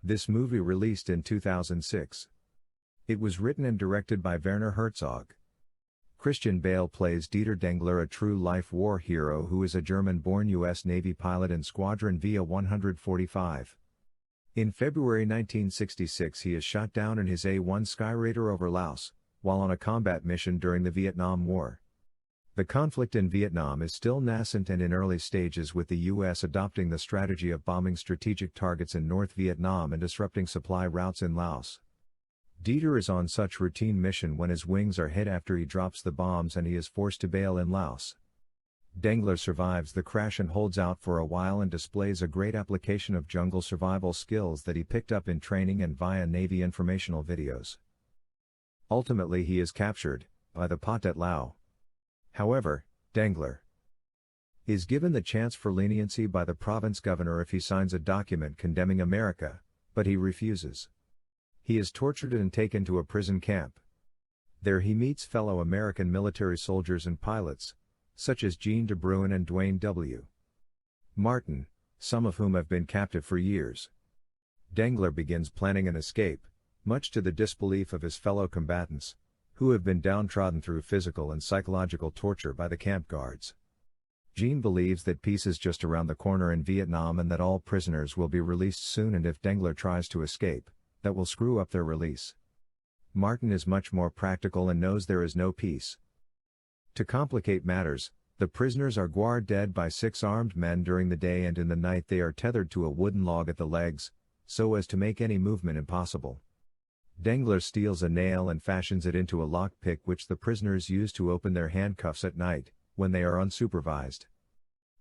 This movie released in 2006. It was written and directed by Werner Herzog. Christian Bale plays Dieter Dengler, a true-life war hero who is a German-born U.S. Navy pilot in Squadron VIA 145. In February 1966 he is shot down in his A-1 Skyraider over Laos, while on a combat mission during the Vietnam War. The conflict in Vietnam is still nascent and in early stages, with the U.S. adopting the strategy of bombing strategic targets in North Vietnam and disrupting supply routes in Laos. Dieter is on such routine mission when his wings are hit after he drops the bombs and he is forced to bail in Laos. Dengler survives the crash and holds out for a while and displays a great application of jungle survival skills that he picked up in training and via Navy informational videos. Ultimately he is captured by the Pathet Lao. However, Dengler is given the chance for leniency by the province governor if he signs a document condemning America, but he refuses. He is tortured and taken to a prison camp. There he meets fellow American military soldiers and pilots, such as Gene de Bruin and Dwayne W. Martin, some of whom have been captive for years. Dengler begins planning an escape, much to the disbelief of his fellow combatants, who have been downtrodden through physical and psychological torture by the camp guards. Gene believes that peace is just around the corner in Vietnam and that all prisoners will be released soon, and if Dengler tries to escape, that will screw up their release. Martin is much more practical and knows there is no peace. To complicate matters, the prisoners are guarded dead by 6 armed men during the day, and in the night they are tethered to a wooden log at the legs, so as to make any movement impossible. Dengler steals a nail and fashions it into a lockpick which the prisoners use to open their handcuffs at night, when they are unsupervised.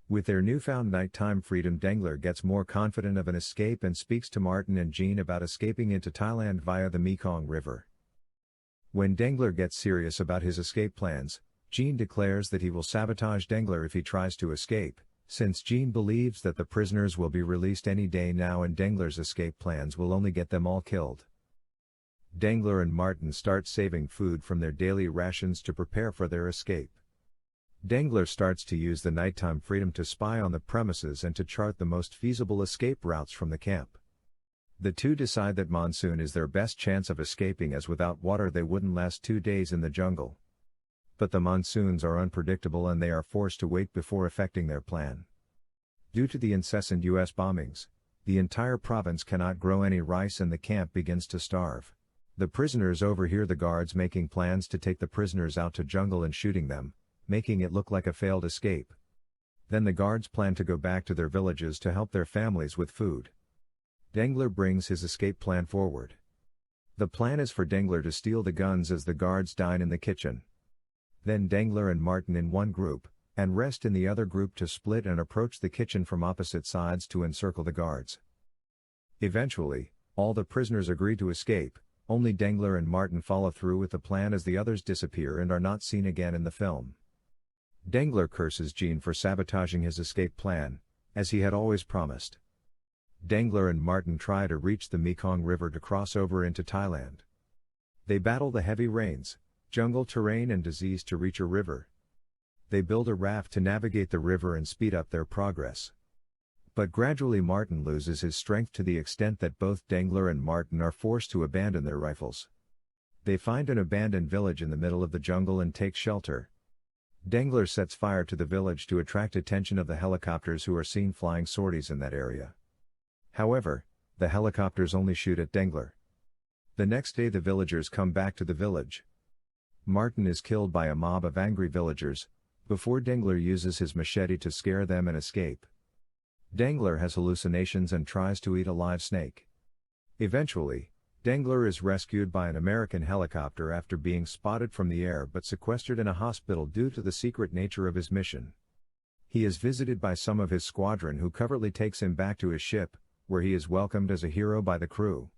With their newfound nighttime freedom, Dengler gets more confident of an escape and speaks to Martin and Gene about escaping into Thailand via the Mekong River. When Dengler gets serious about his escape plans, Gene declares that he will sabotage Dengler if he tries to escape, since Gene believes that the prisoners will be released any day now and Dengler's escape plans will only get them all killed. Dengler and Martin start saving food from their daily rations to prepare for their escape. Dengler starts to use the nighttime freedom to spy on the premises and to chart the most feasible escape routes from the camp. The two decide that monsoon is their best chance of escaping, as without water they wouldn't last 2 days in the jungle. But the monsoons are unpredictable and they are forced to wait before effecting their plan. Due to the incessant U.S. bombings, the entire province cannot grow any rice and the camp begins to starve. The prisoners overhear the guards making plans to take the prisoners out to jungle and shooting them, making it look like a failed escape. Then the guards plan to go back to their villages to help their families with food. Dengler brings his escape plan forward. The plan is for Dengler to steal the guns as the guards dine in the kitchen. Then Dengler and Martin in one group, and Rest in the other group to split and approach the kitchen from opposite sides to encircle the guards. Eventually, all the prisoners agree to escape, only Dengler and Martin follow through with the plan as the others disappear and are not seen again in the film. Dengler curses Gene for sabotaging his escape plan, as he had always promised. Dengler and Martin try to reach the Mekong River to cross over into Thailand. They battle the heavy rains, jungle terrain and disease to reach a river. They build a raft to navigate the river and speed up their progress. But gradually Martin loses his strength to the extent that both Dengler and Martin are forced to abandon their rifles. They find an abandoned village in the middle of the jungle and take shelter. Dengler sets fire to the village to attract attention of the helicopters who are seen flying sorties in that area. However, the helicopters only shoot at Dengler. The next day the villagers come back to the village. Martin is killed by a mob of angry villagers, before Dengler uses his machete to scare them and escape. Dengler has hallucinations and tries to eat a live snake. Eventually, Dengler is rescued by an American helicopter after being spotted from the air but sequestered in a hospital due to the secret nature of his mission. He is visited by some of his squadron who covertly takes him back to his ship, where he is welcomed as a hero by the crew.